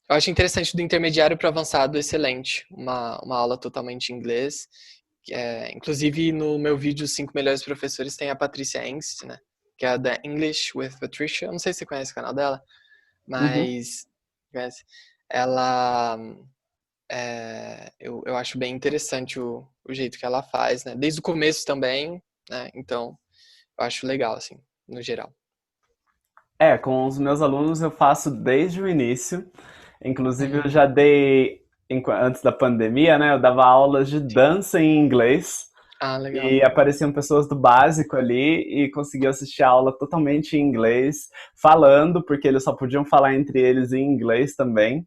acho interessante do intermediário para o avançado, excelente. Uma aula totalmente em inglês. Inclusive, no meu vídeo, os 5 melhores professores, tem a Patrícia Engst, né? Que é a da English with Patricia. Eu não sei se você conhece o canal dela, Uhum. mas conhece. Ela, eu acho bem interessante o jeito que ela faz, né? Desde o começo também, né? Então, eu acho legal, assim, no geral. Com os meus alunos eu faço desde o início. Inclusive, eu Uhum, já dei, antes da pandemia, né? Eu dava aulas de sim. dança em inglês. Ah, legal. E apareciam pessoas do básico ali e conseguiam assistir a aula totalmente em inglês, falando, porque eles só podiam falar entre eles em inglês também.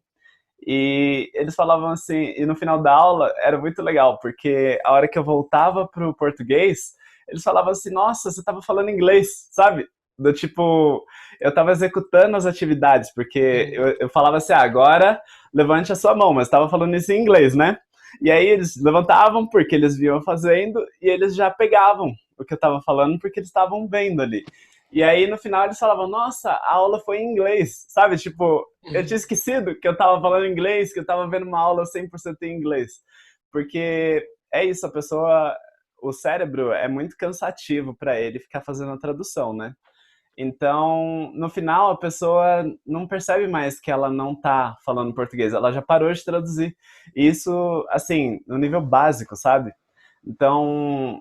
E eles falavam assim, e no final da aula era muito legal, porque a hora que eu voltava pro português, eles falavam assim, nossa, você tava falando inglês, sabe? Do tipo, eu tava executando as atividades, porque Uhum, eu falava assim, agora levante a sua mão, mas tava falando isso em inglês, né? E aí eles levantavam porque eles viam fazendo e eles já pegavam o que eu tava falando porque eles estavam vendo ali. E aí no final eles falavam, nossa, a aula foi em inglês, sabe? Tipo, eu tinha uhum, esquecido que eu tava falando inglês, que eu tava vendo uma aula 100% em inglês. Porque é isso, a pessoa, o cérebro é muito cansativo para ele ficar fazendo a tradução, né? Então, no final, a pessoa não percebe mais que ela não tá falando português, ela já parou de traduzir. Isso, assim, no nível básico, sabe? Então,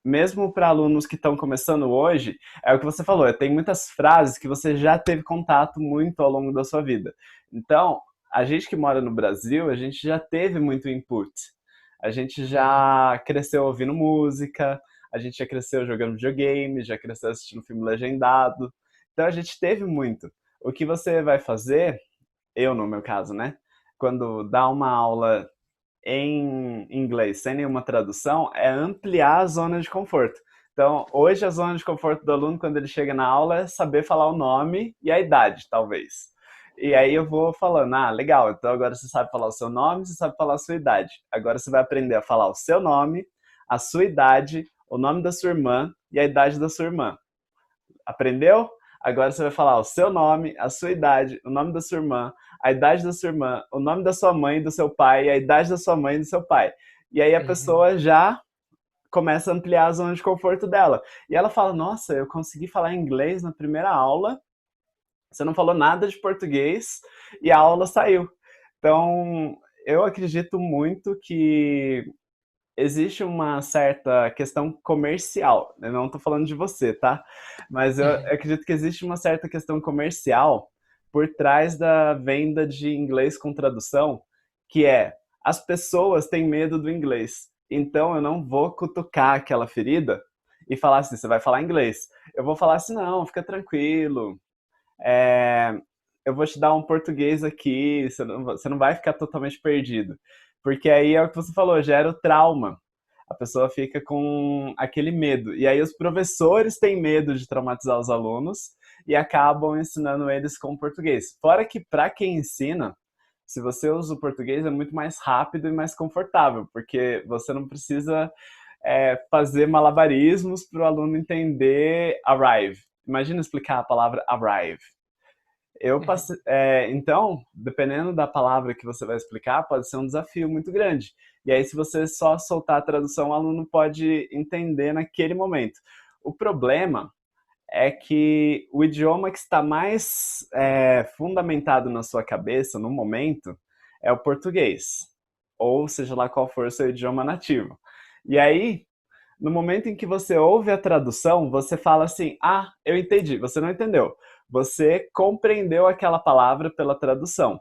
mesmo para alunos que estão começando hoje, é o que você falou, tem muitas frases que você já teve contato muito ao longo da sua vida. Então, a gente que mora no Brasil, a gente já teve muito input. A gente uhum, já cresceu ouvindo música, a gente já cresceu jogando videogame, já cresceu assistindo filme legendado. Então a gente teve muito. O que você vai fazer, eu no meu caso, né? Quando dá uma aula em inglês sem nenhuma tradução, é ampliar a zona de conforto. Então, hoje a zona de conforto do aluno, quando ele chega na aula, é saber falar o nome e a idade, talvez. E aí eu vou falando, ah, legal, então agora você sabe falar o seu nome, você sabe falar a sua idade. Agora você vai aprender a falar o seu nome, a sua idade, o nome da sua irmã e a idade da sua irmã. Aprendeu? Agora você vai falar o seu nome, a sua idade, o nome da sua irmã, a idade da sua irmã, o nome da sua mãe e do seu pai, e a idade da sua mãe e do seu pai. E aí a uhum, pessoa já começa a ampliar a zona de conforto dela. E ela fala: Nossa, eu consegui falar inglês na primeira aula, você não falou nada de português e a aula saiu. Então, eu acredito muito que existe uma certa questão comercial. Eu não estou falando de você, tá? Mas eu uhum, acredito que existe uma certa questão comercial por trás da venda de inglês com tradução, que é as pessoas têm medo do inglês. Então eu não vou cutucar aquela ferida e falar assim, você vai falar inglês. Eu vou falar assim, não, fica tranquilo. É, eu vou te dar um português aqui, você não vai ficar totalmente perdido. Porque aí é o que você falou, gera o trauma. A pessoa fica com aquele medo. E aí os professores têm medo de traumatizar os alunos e acabam ensinando eles com português. Fora que para quem ensina, se você usa o português é muito mais rápido e mais confortável, porque você não precisa fazer malabarismos para o aluno entender arrive. Imagina explicar a palavra arrive. Eu uhum. passei, então, dependendo da palavra que você vai explicar, pode ser um desafio muito grande. E aí, se você só soltar a tradução, o aluno pode entender naquele momento. O problema é que o idioma que está mais fundamentado na sua cabeça no momento é o português, ou seja lá qual for o seu idioma nativo. E aí, No momento em que você ouve a tradução, você fala assim: ah, eu entendi. Você não entendeu. Você compreendeu aquela palavra pela tradução.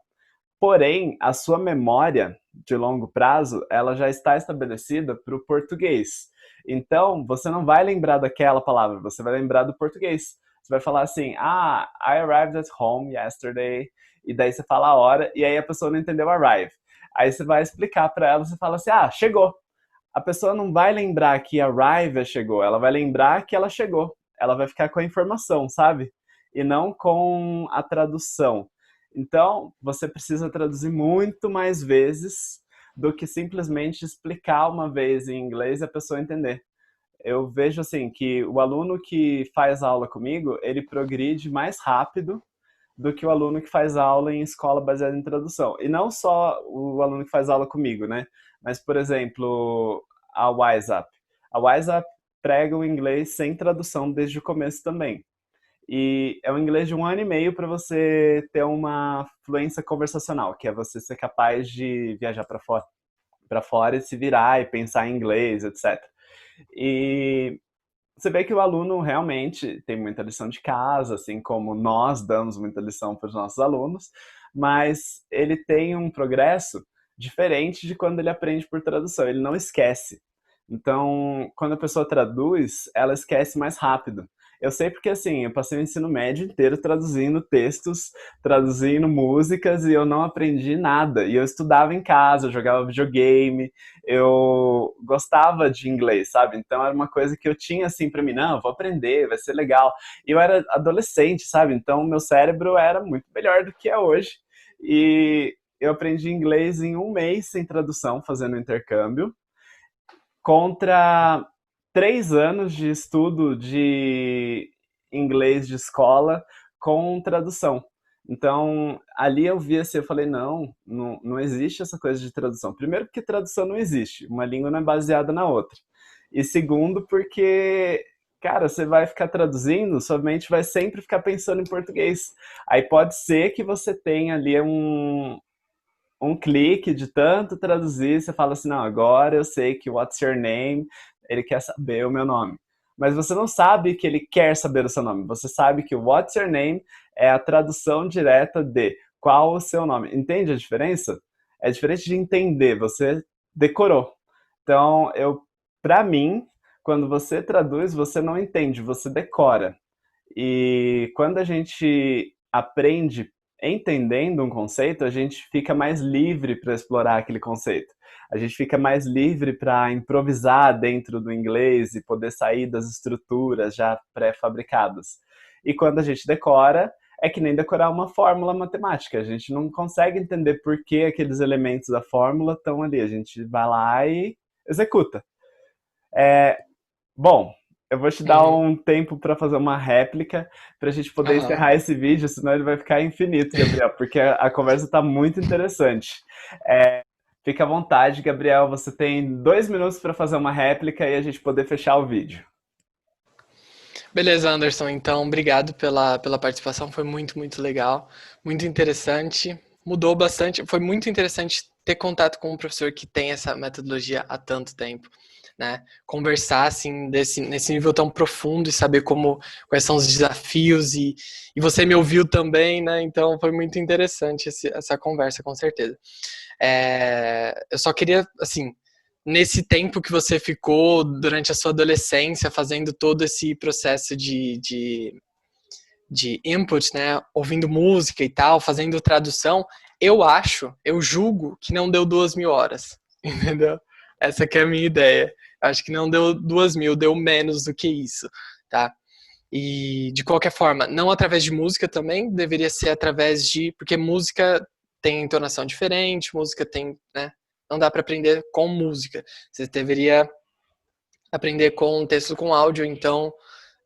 Porém, a sua memória de longo prazo, ela já está estabelecida para o português. Então, você não vai lembrar daquela palavra, você vai lembrar do português. Você vai falar assim: ah, I arrived at home yesterday. E daí você fala a hora, e aí a pessoa não entendeu arrive. Aí você vai explicar para ela, você fala assim: ah, chegou. A pessoa não vai lembrar que arrive chegou, ela vai lembrar que ela chegou. Ela vai ficar com a informação, sabe? E não com a tradução. Então, você precisa traduzir muito mais vezes do que simplesmente explicar uma vez em inglês e a pessoa entender. Eu vejo assim que o aluno que faz aula comigo, ele progride mais rápido do que o aluno que faz aula em escola baseada em tradução. E não só o aluno que faz aula comigo, né? Mas, por exemplo, a WhatsApp. A WhatsApp prega o inglês sem tradução desde o começo também. E é um inglês de 1 ano e meio para você ter uma fluência conversacional, que é você ser capaz de viajar para fora e se virar e pensar em inglês, etc. E você vê que o aluno realmente tem muita lição de casa, assim como nós damos muita lição para os nossos alunos, mas ele tem um progresso diferente de quando ele aprende por tradução, ele não esquece. Então, quando a pessoa traduz, ela esquece mais rápido. Eu sei porque, assim, eu passei o ensino médio inteiro traduzindo textos, traduzindo músicas e eu não aprendi nada. E eu estudava em casa, eu jogava videogame, eu gostava de inglês, sabe? Então era uma coisa que eu tinha assim pra mim, não, vou aprender, vai ser legal. E eu era adolescente, sabe? Então meu cérebro era muito melhor do que é hoje. E eu aprendi inglês em 1 mês sem tradução, fazendo intercâmbio, contra 3 anos de estudo de inglês de escola com tradução. Então, ali eu vi assim, eu falei, não existe essa coisa de tradução. Primeiro porque tradução não existe, uma língua não é baseada na outra. E segundo porque, cara, você vai ficar traduzindo, sua mente vai sempre ficar pensando em português. Aí pode ser que você tenha ali um clique de tanto traduzir, você fala assim, não, agora eu sei que what's your name, ele quer saber o meu nome. Mas você não sabe que ele quer saber o seu nome. Você sabe que o what's your name é a tradução direta de qual o seu nome. Entende a diferença? É diferente de entender, você decorou. Então, para mim, quando você traduz, você não entende, você decora. E quando a gente aprende entendendo um conceito, a gente fica mais livre para explorar aquele conceito. A gente fica mais livre para improvisar dentro do inglês e poder sair das estruturas já pré-fabricadas. E quando a gente decora, é que nem decorar uma fórmula matemática. A gente não consegue entender por que aqueles elementos da fórmula estão ali. A gente vai lá e executa. Bom, eu vou te dar Uhum. um tempo para fazer uma réplica para a gente poder Aham. encerrar esse vídeo, senão ele vai ficar infinito, Gabriel, porque a conversa está muito interessante. Fica à vontade, Gabriel, você tem 2 minutos para fazer uma réplica e a gente poder fechar o vídeo. Beleza, Anderson. Então, obrigado pela participação. Foi muito, muito legal. Muito interessante. Mudou bastante. Foi muito interessante ter contato com um professor que tem essa metodologia há tanto tempo, né? Conversar, assim, nesse nível tão profundo e saber quais são os desafios e você me ouviu também, né? Então, foi muito interessante essa conversa, com certeza. Eu só queria, assim, nesse tempo que você ficou durante a sua adolescência, fazendo todo esse processo de input, né, ouvindo música e tal, fazendo tradução, eu julgo que não deu 2.000 horas, entendeu? Essa que é a minha ideia. Acho que não deu 2.000, deu menos do que isso, tá? E, de qualquer forma, não através de música também, deveria ser através de... Porque música tem entonação diferente, música tem, né? Não dá para aprender com música. Você deveria aprender com texto com áudio, então,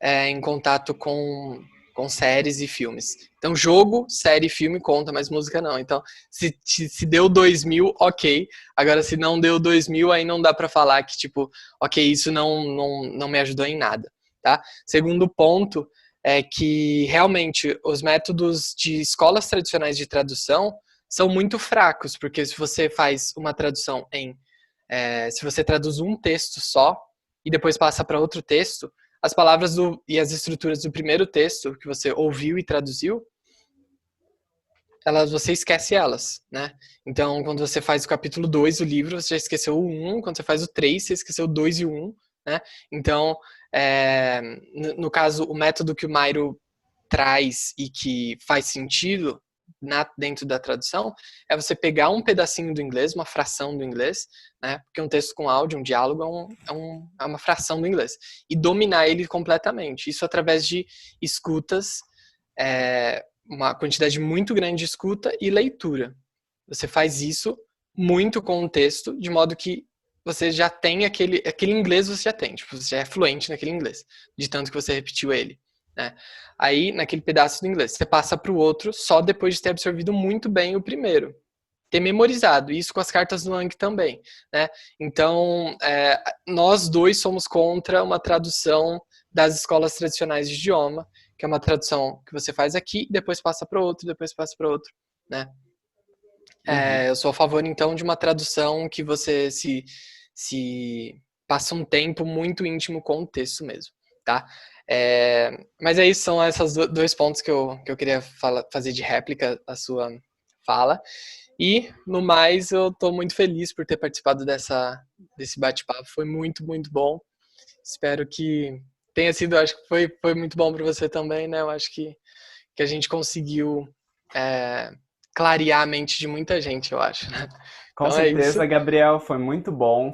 em contato com séries e filmes. Então, jogo, série e filme conta, mas música não. Então, se deu 2.000, ok. Agora, se não deu 2.000, aí não dá para falar que, tipo, ok, isso não me ajudou em nada, tá? Segundo ponto é que, realmente, os métodos de escolas tradicionais de tradução são muito fracos, porque se você faz uma tradução se você traduz um texto só, e depois passa para outro texto, as palavras e as estruturas do primeiro texto que você ouviu e traduziu, você esquece elas, né? Então, quando você faz o capítulo 2 do livro, você já esqueceu o 1, quando você faz o 3, você esqueceu o 2 e o 1, né? Então, no caso, o método que o Mairo traz e que faz sentido dentro da tradução é você pegar um pedacinho do inglês, uma fração do inglês, né? Porque um texto com áudio, um diálogo é uma fração do inglês, e dominar ele completamente. Isso através de escutas, uma quantidade muito grande de escuta e leitura. Você faz isso muito com o texto, de modo que você já tem aquele inglês, você já tem, tipo, você já é fluente naquele inglês, de tanto que você repetiu ele, né? Aí, naquele pedaço do inglês, você passa para o outro só depois de ter absorvido muito bem o primeiro, ter memorizado, isso com as cartas do Lang também, né? Então, nós dois somos contra uma tradução das escolas tradicionais de idioma, que é uma tradução que você faz aqui, depois passa para outro, depois passa para outro, né? Eu sou a favor, então, de uma tradução que você se passa um tempo muito íntimo com o texto mesmo, tá? Mas é isso, são esses dois pontos que eu queria fazer de réplica à sua fala. E, no mais, eu estou muito feliz por ter participado desse bate-papo. Foi muito, muito bom. Espero que tenha sido, acho que foi muito bom para você também, né? Eu acho que a gente conseguiu clarear a mente de muita gente, eu acho, né? Com Então certeza, Gabriel, foi muito bom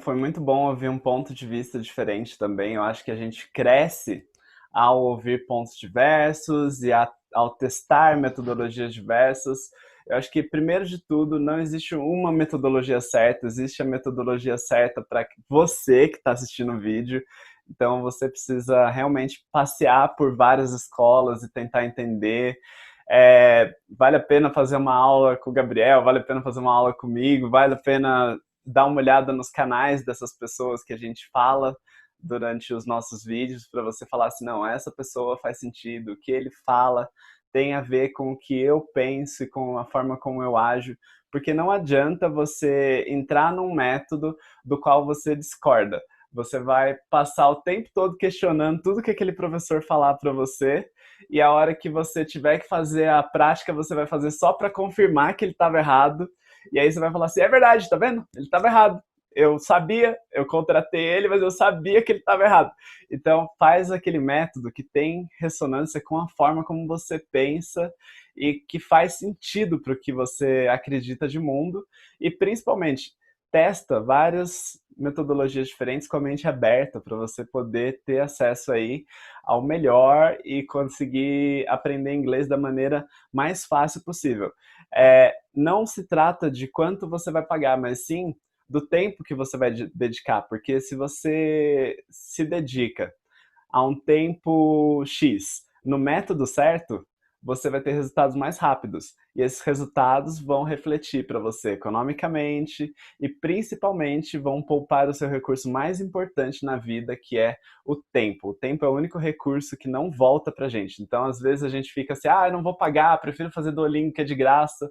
ouvir um ponto de vista diferente também. Eu acho que a gente cresce ao ouvir pontos diversos e ao testar metodologias diversas. Eu acho que, primeiro de tudo, não existe uma metodologia certa, existe a metodologia certa para você que está assistindo o vídeo. Então, você precisa realmente passear por várias escolas e tentar entender. Vale a pena fazer uma aula com o Gabriel, vale a pena fazer uma aula comigo, vale a pena dar uma olhada nos canais dessas pessoas que a gente fala durante os nossos vídeos, para você falar assim, não, essa pessoa faz sentido, o que ele fala tem a ver com o que eu penso e com a forma como eu ajo, porque não adianta você entrar num método do qual você discorda. Você vai passar o tempo todo questionando tudo que aquele professor falar para você, e a hora que você tiver que fazer a prática, você vai fazer só para confirmar que ele estava errado, e aí você vai falar assim, é verdade, tá vendo? Ele estava errado. Eu sabia, eu contratei ele, mas eu sabia que ele estava errado. Então, faz aquele método que tem ressonância com a forma como você pensa e que faz sentido para o que você acredita de mundo, e principalmente, testa várias metodologias diferentes com a mente aberta para você poder ter acesso aí ao melhor e conseguir aprender inglês da maneira mais fácil possível. Não se trata de quanto você vai pagar, mas sim do tempo que você vai dedicar, porque se você se dedica a um tempo X no método certo, você vai ter resultados mais rápidos. E esses resultados vão refletir para você economicamente e principalmente vão poupar o seu recurso mais importante na vida, que é o tempo. O tempo é o único recurso que não volta pra gente. Então, às vezes a gente fica assim, eu não vou pagar, prefiro fazer Duolingo que é de graça.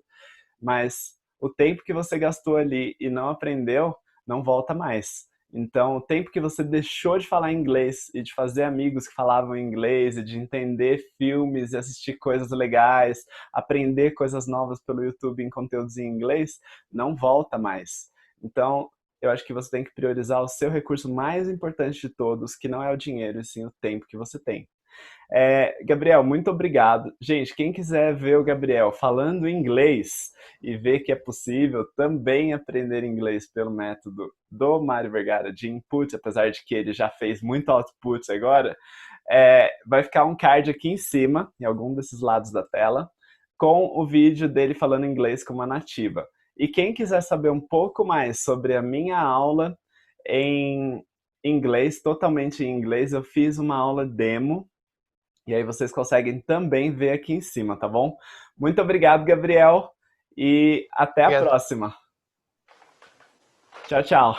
Mas o tempo que você gastou ali e não aprendeu, não volta mais. Então, o tempo que você deixou de falar inglês e de fazer amigos que falavam inglês e de entender filmes e assistir coisas legais, aprender coisas novas pelo YouTube em conteúdos em inglês, não volta mais. Então, eu acho que você tem que priorizar o seu recurso mais importante de todos, que não é o dinheiro, e sim o tempo que você tem. Gabriel, muito obrigado. Gente, quem quiser ver o Gabriel falando inglês e ver que é possível também aprender inglês pelo método do Mário Vergara de input, apesar de que ele já fez muito output agora, vai ficar um card aqui em cima, em algum desses lados da tela, com o vídeo dele falando inglês como uma nativa. E quem quiser saber um pouco mais sobre a minha aula em inglês, totalmente em inglês, eu fiz uma aula demo, e aí vocês conseguem também ver aqui em cima, tá bom? Muito obrigado, Gabriel, e até a próxima. Tchau, tchau.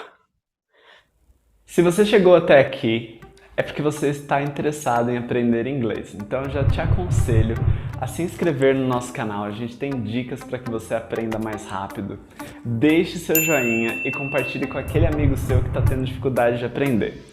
Se você chegou até aqui, é porque você está interessado em aprender inglês. Então eu já te aconselho a se inscrever no nosso canal. A gente tem dicas para que você aprenda mais rápido. Deixe seu joinha e compartilhe com aquele amigo seu que está tendo dificuldade de aprender.